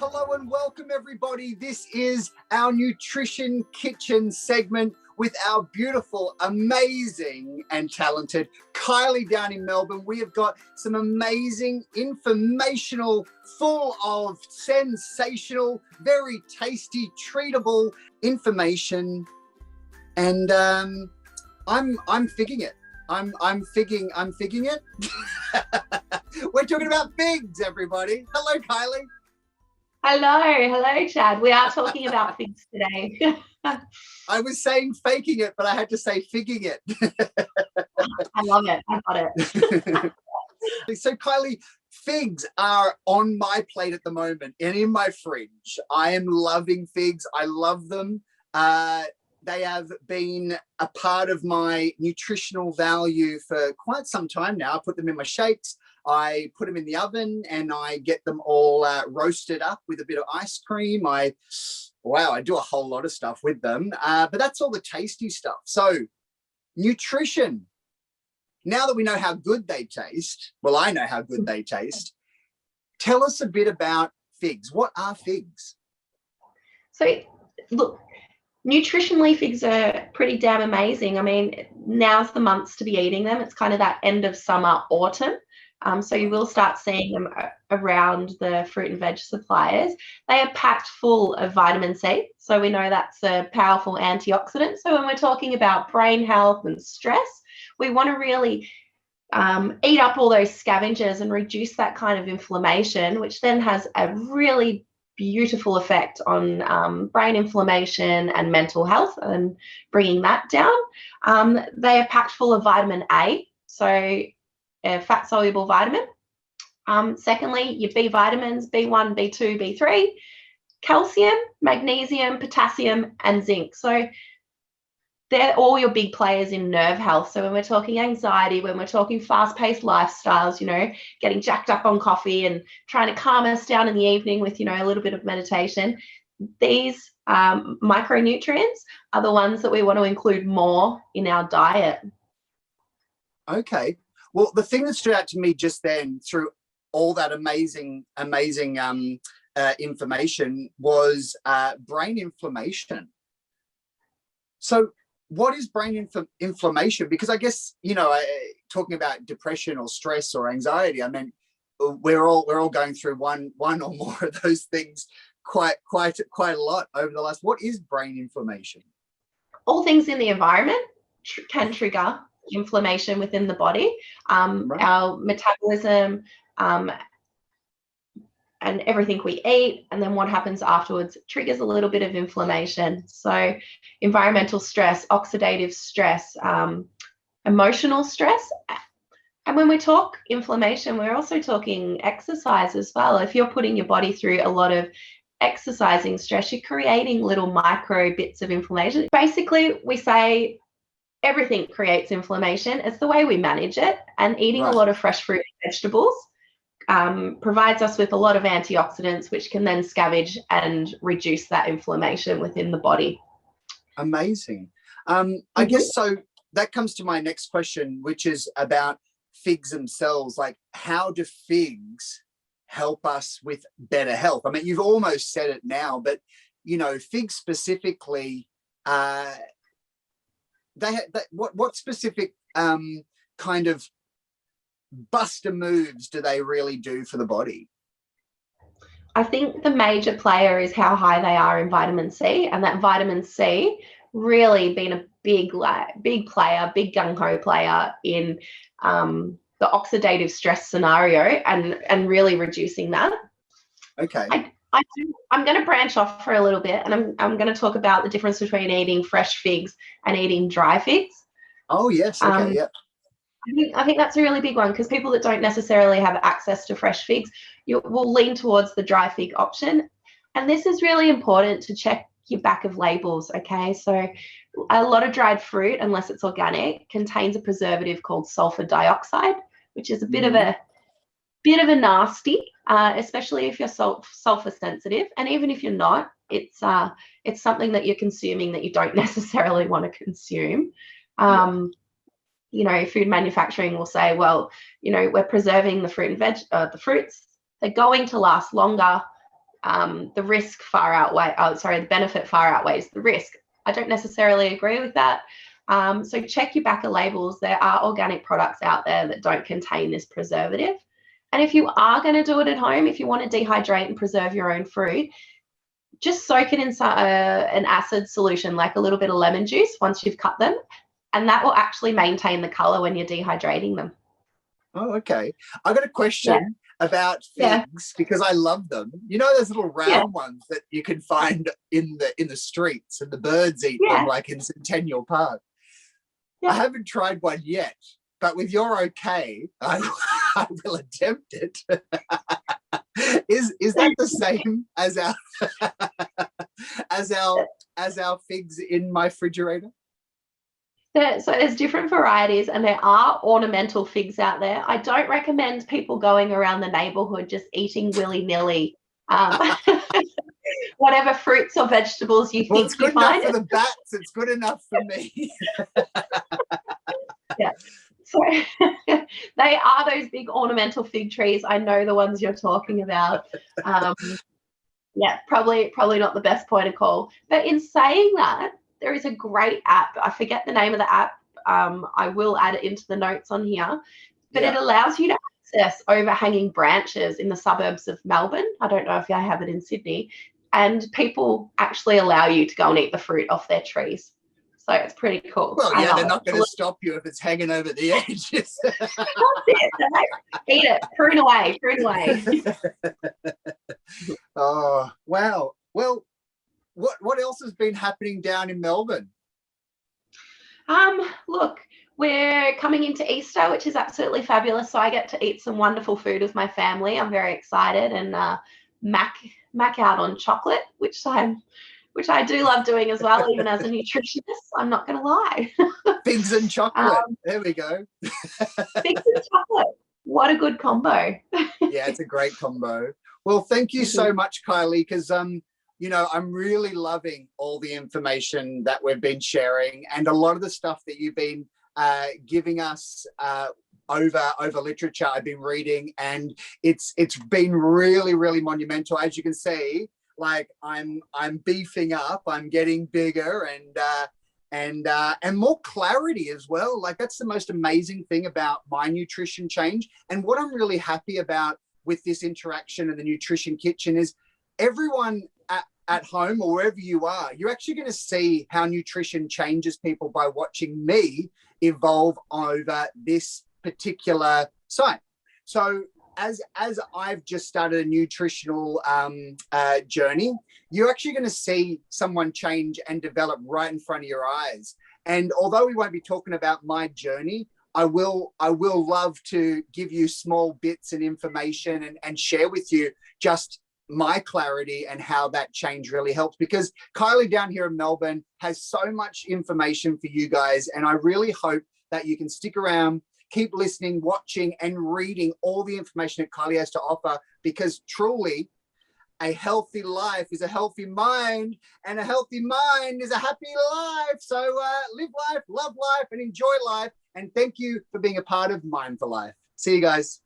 Hello and welcome everybody. This is our Nutrition Kitchen segment with our beautiful, amazing and talented Kylie down in Melbourne. We have got some amazing, informational, full of sensational, very tasty, treatable information. And I'm figging it. I'm figging it. We're talking about figs, everybody. Hello, Kylie. Hello, Chad. We are talking about figs today. I was saying faking it, but I had to say figging it. I love it. I got it. So, Kylie, figs are on my plate at the moment and in my fridge. I am loving figs. I love them. They have been a part of my nutritional value for quite some time now. I put them in my shakes. I put them in the oven and I get them all roasted up with a bit of ice cream. I do a whole lot of stuff with them, but that's all the tasty stuff. So nutrition, now that we know how good they taste, well, I know how good they taste. Tell us a bit about figs. What are figs? So look, nutritionally, figs are pretty damn amazing. I mean, now's the months to be eating them. It's kind of that end of summer, autumn. So you will start seeing them around the fruit and veg suppliers. They are packed full of vitamin C. So we know that's a powerful antioxidant. So when we're talking about brain health and stress, we want to really eat up all those scavengers and reduce that kind of inflammation, which then has a really beautiful effect on brain inflammation and mental health and bringing that down. They are packed full of vitamin A. So a fat-soluble vitamin. Secondly, your B vitamins, B1, B2, B3, calcium, magnesium, potassium, and zinc. So they're all your big players in nerve health. So when we're talking anxiety, when we're talking fast-paced lifestyles, getting jacked up on coffee and trying to calm us down in the evening with, a little bit of meditation, these micronutrients are the ones that we want to include more in our diet. Okay. Well, the thing that stood out to me just then through all that amazing information was brain inflammation. So what is brain inflammation? Because I guess, talking about depression or stress or anxiety, I mean, we're all going through one or more of those things quite a lot over the last. What is brain inflammation? All things in the environment can trigger inflammation within the body. Right. Our metabolism and everything we eat, and then what happens afterwards triggers a little bit of inflammation. So environmental stress, oxidative stress, emotional stress. And when we talk inflammation, we're also talking exercise as well. If you're putting your body through a lot of exercising stress, you're creating little micro bits of inflammation. Basically, we say everything creates inflammation. It's the way we manage it. And eating a lot of fresh fruit and vegetables provides us with a lot of antioxidants, which can then scavenge and reduce that inflammation within the body. Amazing. I guess so that comes to my next question, which is about figs themselves. Like, how do figs help us with better health? I mean, you've almost said it now, but, figs specifically, what specific kind of buster moves do they really do for the body? I think the major player is how high they are in vitamin C, and that vitamin C really being a big player, big gung-ho player in the oxidative stress scenario and really reducing that. Okay. I'm going to branch off for a little bit, and I'm going to talk about the difference between eating fresh figs and eating dry figs. Oh, yes. Okay, yeah. I think that's a really big one, because people that don't necessarily have access to fresh figs, will lean towards the dry fig option. And this is really important to check your back of labels, okay? So a lot of dried fruit, unless it's organic, contains a preservative called sulfur dioxide, which is a bit of a nasty, especially if you're sulfur sensitive. And even if you're not, it's something that you're consuming that you don't necessarily want to consume. Food manufacturing will say, well, we're preserving the fruit and the fruits. They're going to last longer. the risk far outweigh. Oh, sorry, the benefit far outweighs the risk. I don't necessarily agree with that. So check your backer labels. There are organic products out there that don't contain this preservative. And if you are going to do it at home, if you want to dehydrate and preserve your own fruit, just soak it in an acid solution, like a little bit of lemon juice once you've cut them, and that will actually maintain the color when you're dehydrating them. Oh, okay. I got a question about figs because I love them. You know those little round ones that you can find in the streets, and the birds eat them like in Centennial Park. I haven't tried one yet, but with your okay, I will attempt it. Is that the same as our as our figs in my refrigerator? So there's different varieties, and there are ornamental figs out there. I don't recommend people going around the neighborhood just eating willy-nilly whatever fruits or vegetables you think it's good you enough find. for the bats. It's good enough for me. So they are those big ornamental fig trees. I know the ones you're talking about. Probably not the best point of call. But in saying that, there is a great app. I forget the name of the app. I will add it into the notes on here. But it allows you to access overhanging branches in the suburbs of Melbourne. I don't know if I have it in Sydney. And people actually allow you to go and eat the fruit off their trees. So it's pretty cool. Well, yeah, they're not going to stop you if it's hanging over the edges. That's it. Eat it. Prune away. Oh, wow. Well, what else has been happening down in Melbourne? Look, we're coming into Easter, which is absolutely fabulous. So I get to eat some wonderful food with my family. I'm very excited, and mac out on chocolate, which I do love doing as well, even as a nutritionist. I'm not going to lie. Figs and chocolate. There we go. Figs and chocolate. What a good combo. Yeah, it's a great combo. Well, thank you so much, Kylie, because you know, I'm really loving all the information that we've been sharing, and a lot of the stuff that you've been giving us over literature I've been reading, and it's been really, really monumental. As you can see, like I'm beefing up, I'm getting bigger, and more clarity as well. Like that's the most amazing thing about my nutrition change. And what I'm really happy about with this interaction in the Nutrition Kitchen is everyone at home or wherever you are, you're actually going to see how nutrition changes people by watching me evolve over this particular site. So as I've just started a nutritional journey, you're actually going to see someone change and develop right in front of your eyes. And although we won't be talking about my journey, I will love to give you small bits and information and share with you just my clarity and how that change really helps, because Kylie down here in Melbourne has so much information for you guys, and I really hope that you can stick around, keep listening, watching, and reading all the information that Kylie has to offer, because truly a healthy life is a healthy mind, and a healthy mind is a happy life. So live life, love life, and enjoy life. And thank you for being a part of Mind for Life. See you guys.